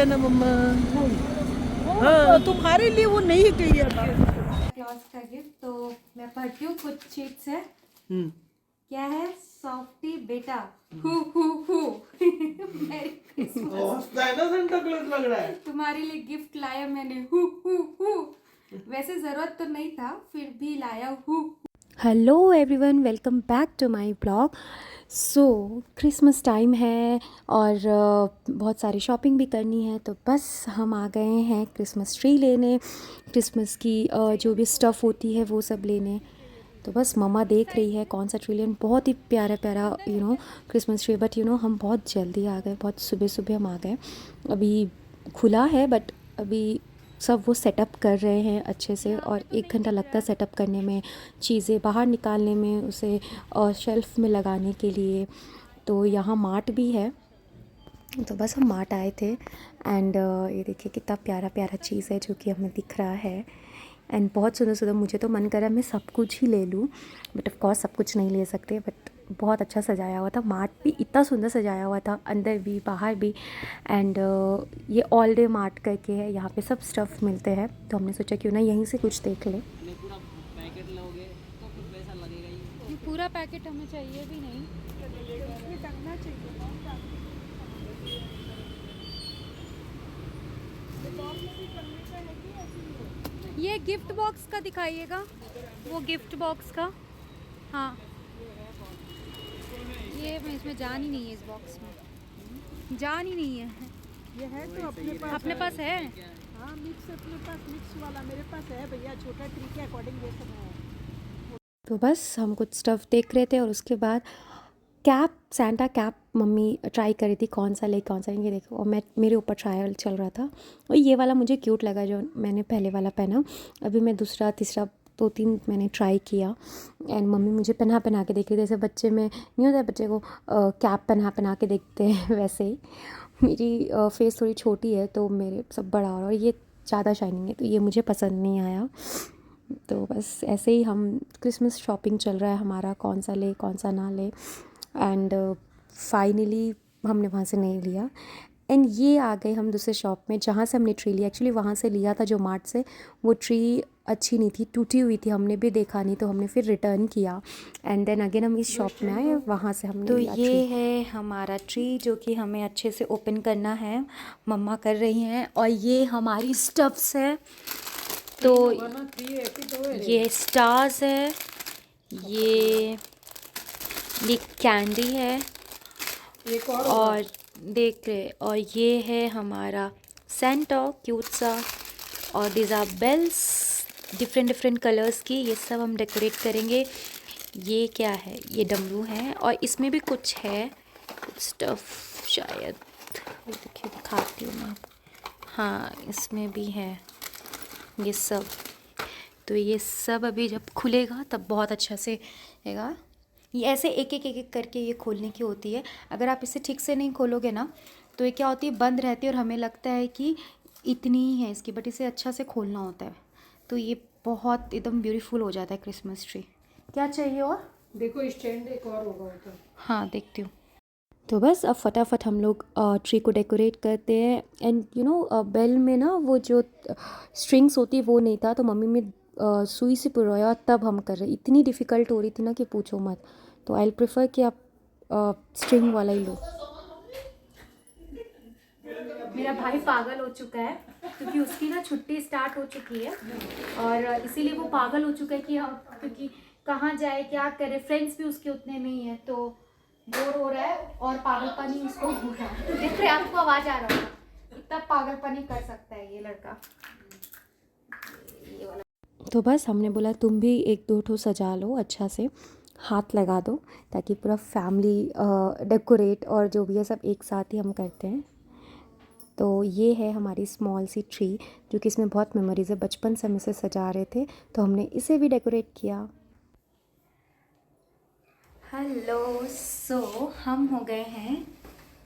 जाना मम्मा। हाँ तुम्हारे लिए वो नहीं गई अब। क्लॉथ का गिफ्ट तो मैं पढ़ती हूँ कुछ चीज है। हम्म। क्या है? सॉफ्टी बेटा हु मेरी क्रिसमस हंसता है ना, सेंटा क्लॉज लग रहा है। तुम्हारे लिए गिफ्ट लाया मैंने हु वैसे जरूरत तो नहीं था फिर भी लाया हु। Hello everyone, welcome back to my blog. So Christmas time है और बहुत सारी शॉपिंग भी करनी है, तो बस हम आ गए हैं क्रिसमस ट्री लेने, क्रिसमस की जो भी स्टफ़ होती है वो सब लेने। तो बस मम्मा देख रही है कौन सा ट्री लेना। बहुत ही प्यारा प्यारा क्रिसमस ट्री, बट हम बहुत जल्दी आ गए, बहुत सुबह सुबह हम आ गए। अभी खुला है बट अभी सब वो सेटअप कर रहे हैं अच्छे से, और 1 घंटा लगता है सेटअप करने में, चीज़ें बाहर निकालने में, उसे शेल्फ में लगाने के लिए। तो यहाँ मार्ट भी है, तो बस हम मार्ट आए थे। एंड ये देखिए कितना प्यारा प्यारा चीज़ है जो कि हमें दिख रहा है। एंड बहुत सुंदर सुंदर, मुझे तो मन कर रहा है मैं सब कुछ ही ले लूँ, बट ऑफ कोर्स सब कुछ नहीं ले सकते। बट बहुत अच्छा सजाया हुआ था, मार्ट भी इतना सुंदर सजाया हुआ था, अंदर भी बाहर भी। एंड ये ऑल डे मार्ट करके है, यहाँ पे सब स्टफ़ मिलते हैं, तो हमने सोचा क्यों ना यहीं से कुछ देख ले। पूरा पैकेट लोगे तो फिर पैसा लगेगा ही। पूरा पैकेट हमें चाहिए भी नहीं। ये गिफ्ट बॉक्स का दिखाइएगा, वो गिफ्ट बॉक्स का। हाँ, ये मैं इसमें जान ही नहीं है, इस बॉक्स में जान ही नहीं है। ये है तो अपने पास है। हाँ मिक्स, अपने पास मिक्स वाला मेरे पास है भैया, छोटा ट्री के अकॉर्डिंग ये सब है। तो बस हम कुछ स्टफ़ देख रहे थे, और उसके बाद cap, Santa cap mummy try करी थी कौन सा ले कौन सा नहीं, ये देखो। और मेरे ऊपर ट्रायल चल रहा था, और ये वाला मुझे क्यूट लगा जो मैंने पहले वाला पहना। अभी मैं दूसरा तीसरा 2-3 मैंने ट्राई किया, एंड मम्मी मुझे पहना पहना के देख रही थी, जैसे बच्चे में नहीं होता बच्चे को कैप पहना पहना के देखते हैं वैसे ही। मेरी फेस थोड़ी छोटी है तो मेरे सब बड़ा हो रहा है, और ये ज़्यादा शाइनिंग है, तो ये मुझे पसंद नहीं आया। तो बस ऐसे ही हम क्रिसमस शॉपिंग चल रहा है हमारा, कौन सा ले कौन सा ना ले। एंड फाइनली हमने वहाँ से नहीं लिया, एंड ये आ गए हम दूसरे शॉप में जहाँ से हमने ट्री लिया। एक्चुअली वहाँ से लिया था जो मार्ट से, वो ट्री अच्छी नहीं थी, टूटी हुई थी, हमने भी देखा नहीं, तो हमने फिर रिटर्न किया। एंड देन अगेन हम इस शॉप में आए, वहाँ से हमने लिया। तो ये है हमारा ट्री जो कि हमें अच्छे से ओपन करना है, मम्मा कर रही हैं। और ये हमारी स्टफ्स है, तो ये स्टार्स है, ये कैंडी है, और देख रहे, और ये है हमारा सेंटा क्यूट सा, और this are bells different different colours की, ये सब हम डेकोरेट करेंगे। ये क्या है? ये डमरू है, और इसमें भी कुछ है, कुछ स्टफ शायद, ये देखिए दिखाती हूँ मैं आपको। हाँ, इसमें भी है ये सब। तो ये सब अभी जब खुलेगा तब बहुत अच्छा से रहेगा। ये ऐसे एक एक एक एक करके ये खोलने की होती है, अगर आप इसे ठीक से नहीं खोलोगे ना तो ये क्या होती है, बंद रहती है, और हमें लगता है कि इतनी ही है इसकी, बट इसे अच्छा से खोलना होता है, तो ये बहुत एकदम ब्यूटीफुल हो जाता है क्रिसमस ट्री। क्या चाहिए और? देखो स्टैंड एक और होगा उधर। हाँ देखती हूँ। तो बस अब फटाफट हम लोग ट्री को डेकोरेट करते हैं। एंड बेल में ना वो जो स्ट्रिंग्स होती है वो नहीं था, तो मम्मी में सुई से पुरोया, तब हम कर रहे। इतनी डिफ़िकल्ट हो रही थी ना कि पूछो मत, तो आई प्रेफर कि आप स्ट्रिंग वाला ही लो। मेरा भाई पागल हो चुका है क्योंकि उसकी ना छुट्टी स्टार्ट हो चुकी है, और इसीलिए वो पागल हो चुका है कि हम, क्योंकि कहाँ जाए क्या करे, फ्रेंड्स भी उसके उतने नहीं है, तो बोर हो रहा है, और पागलपनी उसको हो रहा है। देख रहे, आपको आवाज़ आ रहा होगा, इतना पागलपनी कर सकता है ये लड़का। तो बस हमने बोला तुम भी 1-2 ठो सजा लो अच्छा से, हाथ लगा दो, ताकि पूरा फैमिली डेकोरेट और जो भी है सब एक साथ ही हम करते हैं। तो ये है हमारी स्मॉल सी ट्री, जो कि इसमें बहुत मेमोरीज़ है, बचपन से हम इसे सजा रहे थे, तो हमने इसे भी डेकोरेट किया। हेलो, सो हम हो गए हैं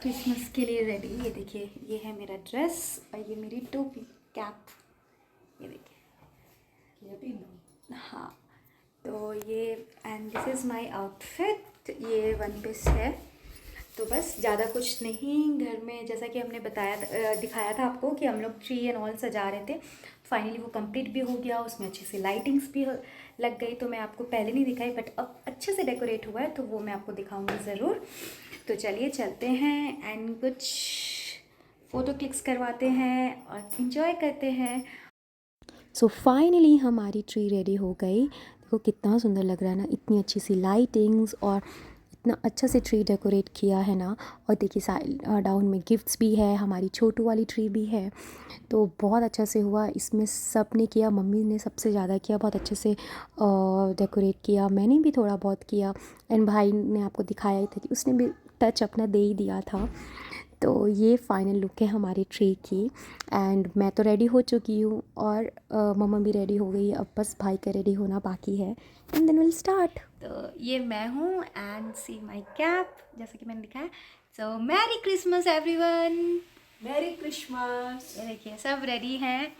क्रिसमस के लिए रेडी। ये देखिए, ये है मेरा ड्रेस, और ये मेरी टोपी, कैप, ये देखिए। हाँ, तो ये, and this is my outfit, ये वन पीस है। तो बस ज़्यादा कुछ नहीं घर में, जैसा कि हमने दिखाया था आपको कि हम लोग ट्री एंड ऑल सजा रहे थे। फाइनली वो कंप्लीट भी हो गया, उसमें अच्छी सी लाइटिंग्स भी लग गई। तो मैं आपको पहले नहीं दिखाई, बट अब अच्छे से डेकोरेट हुआ है तो वो मैं आपको दिखाऊंगी ज़रूर। तो चलिए चलते हैं एंड कुछ फ़ोटो क्लिक्स करवाते हैं और इन्जॉय करते हैं। सो फाइनली हमारी ट्री रेडी हो गई। देखो कितना सुंदर लग रहा है ना, इतनी अच्छी सी लाइटिंग्स और इतना अच्छा से ट्री डेकोरेट किया है ना। और देखिए साइड डाउन में गिफ्ट्स भी है, हमारी छोटू वाली ट्री भी है। तो बहुत अच्छा से हुआ, इसमें सब ने किया, मम्मी ने सबसे ज़्यादा किया, बहुत अच्छे से डेकोरेट किया, मैंने भी थोड़ा बहुत किया। एंड भाई ने आपको दिखाया ही था कि उसने भी टच अपना दे ही दिया था। तो ये फाइनल लुक है हमारी ट्री की। एंड मैं तो रेडी हो चुकी हूँ और मम्मा भी रेडी हो गई है, अब बस भाई का रेडी होना बाकी है एंड देन विल स्टार्ट। तो ये मैं हूँ एंड सी माई कैप, जैसा कि मैंने दिखाया। So merry Christmas everyone. Merry Christmas. ये देखिए सब रेडी हैं।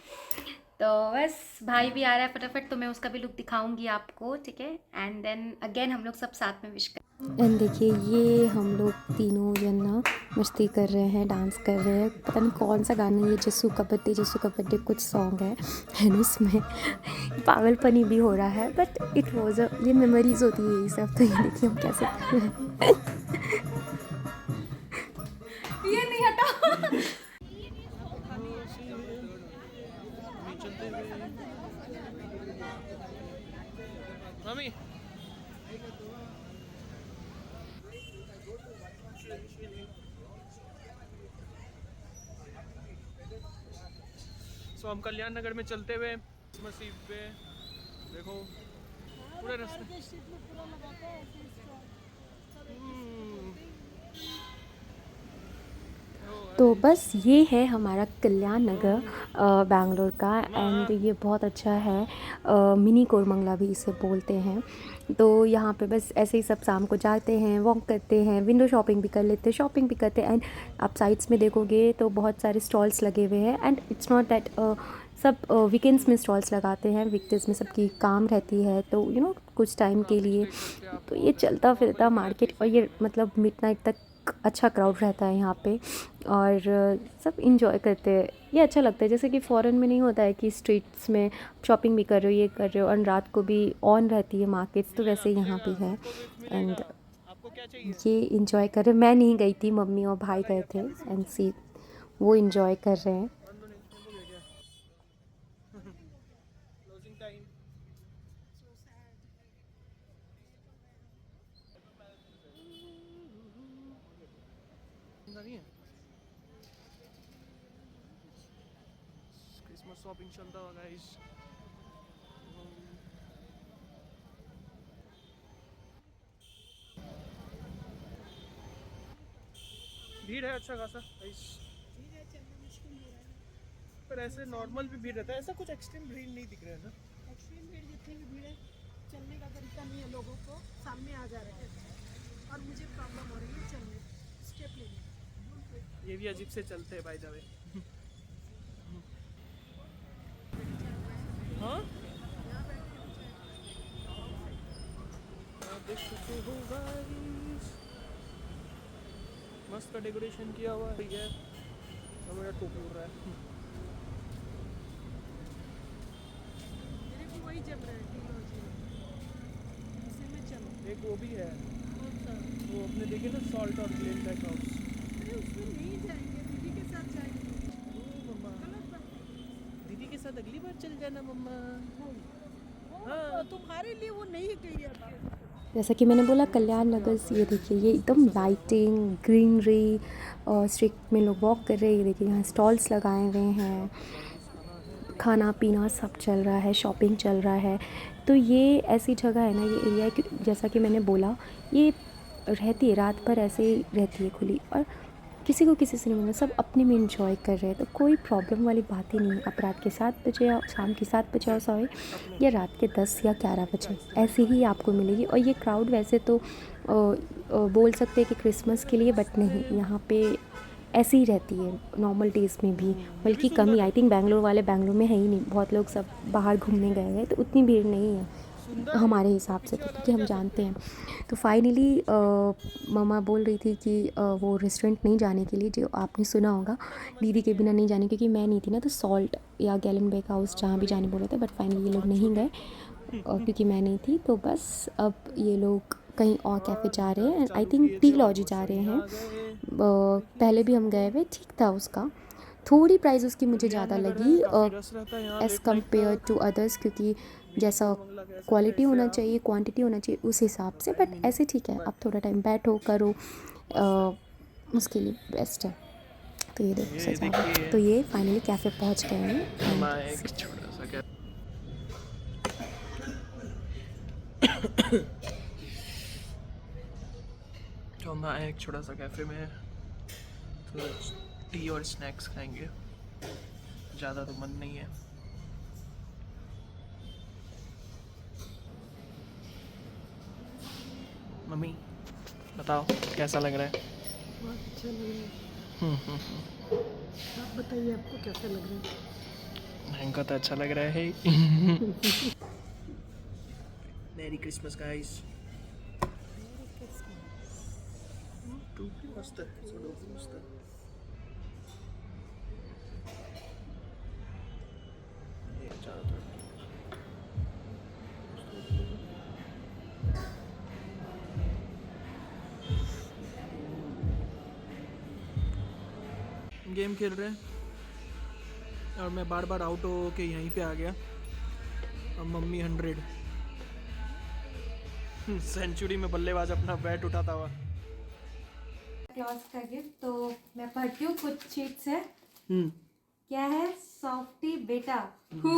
तो बस भाई भी आ रहा है फटाफट, तो मैं उसका भी लुक दिखाऊंगी आपको, ठीक है। एंड देन अगेन हम लोग सब साथ में विश कर। एंड देखिए ये हम लोग तीनों जन ना मस्ती कर रहे हैं, डांस कर रहे हैं। पता नहीं कौन सा गाना, ये जस्सू का बर्थडे कुछ सॉन्ग है एंड उसमें पागलपनी भी हो रहा है, बट इट वॉज ये मेमोरीज होती है ये सब। तो ये देखिए हम कैसे कर रहे हैं। ये नहीं हटा। मम्मी सो हम कल्याण नगर में चलते हुए मसीह पे देखो पूरे रास्ते तो बस ये है हमारा कल्याण नगर बैंगलोर का। एंड ये बहुत अच्छा है, मिनी कोरमंगला भी इसे बोलते हैं। तो यहाँ पे बस ऐसे ही सब शाम को जाते हैं, वॉक करते हैं, विंडो शॉपिंग भी कर लेते हैं, शॉपिंग भी करते हैं। एंड आप साइड्स में देखोगे तो बहुत सारे स्टॉल्स लगे हुए हैं। एंड इट्स नॉट दैट सब वीकेंड्स में स्टॉल्स लगाते हैं, वीकडेज में सबकी काम रहती है, तो यू नो कुछ टाइम के लिए। तो ये चलता फिरता मार्केट, और ये मतलब मिडनाइट तक अच्छा क्राउड रहता है यहाँ पे और सब इंजॉय करते हैं। ये अच्छा लगता है, जैसे कि फ़ॉरेन में नहीं होता है कि स्ट्रीट्स में शॉपिंग भी कर रहे हो, ये कर रहे हो, और रात को भी ऑन रहती है मार्केट्स, तो वैसे यहाँ भी है। एंड ये इंजॉय कर रहे, मैं नहीं गई थी, मम्मी और भाई गए थे। एंड सी वो इंजॉय कर रहे हैं। क्रिसमस शॉपिंग चलता हुआ गाइस। भीड़ है अच्छा खासा गाइस, पर ऐसे नॉर्मल भी भीड़ रहता है, ऐसा कुछ एक्सट्रीम भीड़ नहीं दिख रहा है ना। एक्सट्रीम भीड़ जितनी भी भीड़ है, चलने का तरीका नहीं है, लोगों को सामने आ जा रहे हैं और मुझे प्रॉब्लम हो रही है चलने, स्टेप लेने। ये भी अजीब से चलते हैं बाय द वे। हाँ देख सकते हो गाइस, मस्त का डेकोरेशन किया हुआ है। ठीक है, तो मेरा टोपी उड़ रहा है। मेरे को वही जम रहा है टीलॉजी, इसी में चलो। एक वो भी है, कौन सा? वो अपने देखे ना, सॉल्ट और ग्लेन बैक हाउस। अरे उसमें नहीं जाएंगे, दीदी के साथ जाएंगे। मम्मा गलत बात। दीदी के साथ अगली बार चल जाना मम्मा। हाँ, तुम्हारे लिए वो नहीं गई है बात। जैसा कि मैंने बोला कल्याण नगर से, ये देखिए ये एकदम लाइटिंग, ग्रीनरी, और स्ट्रीट में लोग वॉक कर रहे हैं। ये देखिए यहाँ स्टॉल्स लगाए हुए हैं, खाना पीना सब चल रहा है, शॉपिंग चल रहा है। तो ये ऐसी जगह है ना, ये एरिया है कि जैसा कि मैंने बोला, ये रहती है रात भर ऐसे ही रहती है खुली, और किसी को किसी से नहीं मिलना, सब अपने में इंजॉय कर रहे हैं। तो कोई प्रॉब्लम वाली बात ही नहीं है। आप रात के 7 बजे आओ, शाम के 7 बजे आओ, सॉरी, या रात के 10 या 11 बजे, ऐसे ही आपको मिलेगी। और ये क्राउड वैसे तो बोल सकते हैं कि क्रिसमस के लिए, बट नहीं, यहाँ पे ऐसी ही रहती है नॉर्मल डेज़ में भी, बल्कि कम ही। आई थिंक बैंगलोर वाले बैंगलोर में है ही नहीं, बहुत लोग सब बाहर घूमने गए हैं, तो उतनी भीड़ नहीं है। हमारे हिसाब से, तो क्योंकि हम जानते हैं। तो फाइनली मम्मा बोल रही थी कि वो रेस्टोरेंट नहीं जाने के लिए, जो आपने सुना होगा दीदी के बिना नहीं जाने, क्योंकि मैं नहीं थी ना, तो सॉल्ट या गैलन बेक हाउस जहाँ भी जाने बोले थे, बट फाइनली ये लोग नहीं गए क्योंकि मैं नहीं थी। तो बस अब ये लोग कहीं और कैफ़े जा रहे हैं, आई थिंक टी लॉजी जा रहे हैं। पहले भी हम गए हुए, ठीक था उसका, थोड़ी प्राइस उसकी मुझे ज़्यादा लगी एज़ कम्पेयर टू अदर्स, क्योंकि जैसा क्वालिटी होना चाहिए, क्वांटिटी होना चाहिए, उस हिसाब से। बट ऐसे ठीक है, अब थोड़ा टाइम बैठो करो, उसके लिए बेस्ट है। तो ये देखो सजावट। तो ये फाइनली कैफ़े पहुंच गए हैं। मैं एक छोटा सा क्या तो हम आए एक छोटा सा कैफ़े में, तो टी और स्नैक्स खाएंगे, ज़्यादा तो मन नहीं है। मम्मी बताओ कैसा लग रहा है? बहुत अच्छा लग रहा है। आप बताइए आपको कैसा लग रहा है? हमको तो अच्छा लग रहा है। मेरी क्रिसमस गाइस। तू मस्त है, सडो मस्त है। ये चारों तरफ गेम खेल रहे हैं और मैं बार बार आउट हो के यहीं पे आ गया। अब मम्मी 100 सेंचुरी में बल्लेबाज अपना बैट उठाता हुआ। क्लॉज का गिफ्ट तो मैं पढ़ती हूँ, कुछ चीट्स है। क्या है? सॉफ्टी बेटा, हु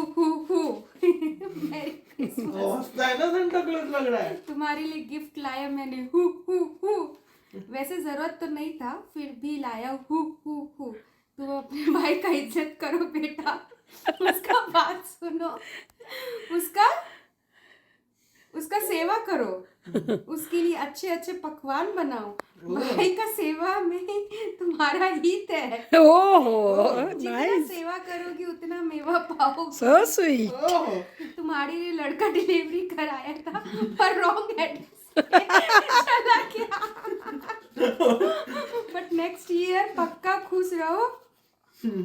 मेरी क्रिसमस, लग रहा है। तुम्हारे लिए गिफ्ट लाया मैंने, हु। वैसे जरूरत तो नहीं था, फिर भी लाया, हु। तुम अपने भाई का इज्जत करो बेटा, उसका बात सुनो, उसका सेवा करो, उसके लिए अच्छे अच्छे पकवान बनाओ। भाई का सेवा में तुम्हारा हित है। जितना सेवा करोगी उतना मेवा पाओगे। So sweet. तुम्हारे लिए लड़का डिलीवरी कराया था पर रॉन्ग एड्रेस चला गया। बट नेक्स्ट ईयर पक्का खुश रहो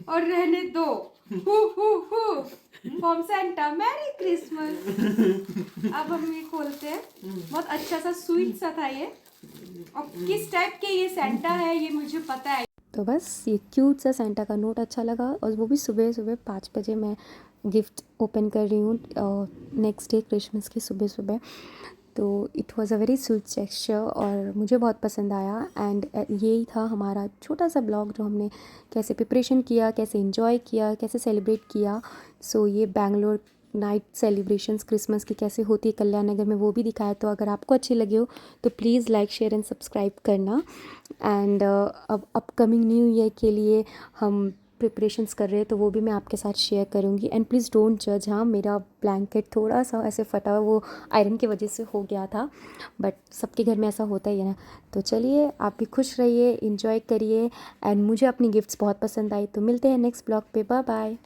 और रहने दो। Who from Santa, merry Christmas. अब हम ये खोलते हैं। बहुत अच्छा सा स्वीट सा था ये, और किस टाइप के ये सेंटा है ये मुझे पता है। तो बस ये क्यूट सा सेंटा का नोट अच्छा लगा, और वो भी सुबह 5 बजे मैं गिफ्ट ओपन कर रही हूँ नेक्स्ट डे क्रिसमस की सुबह। तो it was a very sweet gesture और मुझे बहुत पसंद आया। एंड यही था हमारा छोटा सा ब्लॉग, जो हमने कैसे प्रिपरेशन किया, कैसे एंजॉय किया, कैसे सेलिब्रेट किया। सो ये बैंगलोर नाइट सेलिब्रेशंस क्रिसमस की कैसे होती है कल्याण नगर में, वो भी दिखाया। तो अगर आपको अच्छी लगे हो तो please like share and subscribe करना। एंड अब अपकमिंग न्यू ईयर के लिए हम प्रिपरेशंस कर रहे हैं, तो वो भी मैं आपके साथ शेयर करूँगी। एंड प्लीज़ डोंट जज। हाँ, मेरा ब्लैंकेट थोड़ा सा ऐसे फटा हुआ, वो आयरन की वजह से हो गया था, बट सबके घर में ऐसा होता ही है ना। तो चलिए, आप भी खुश रहिए, इंजॉय करिए। एंड मुझे अपनी गिफ्ट्स बहुत पसंद आई। तो मिलते हैं नेक्स्ट ब्लॉग पे, बाय बाय।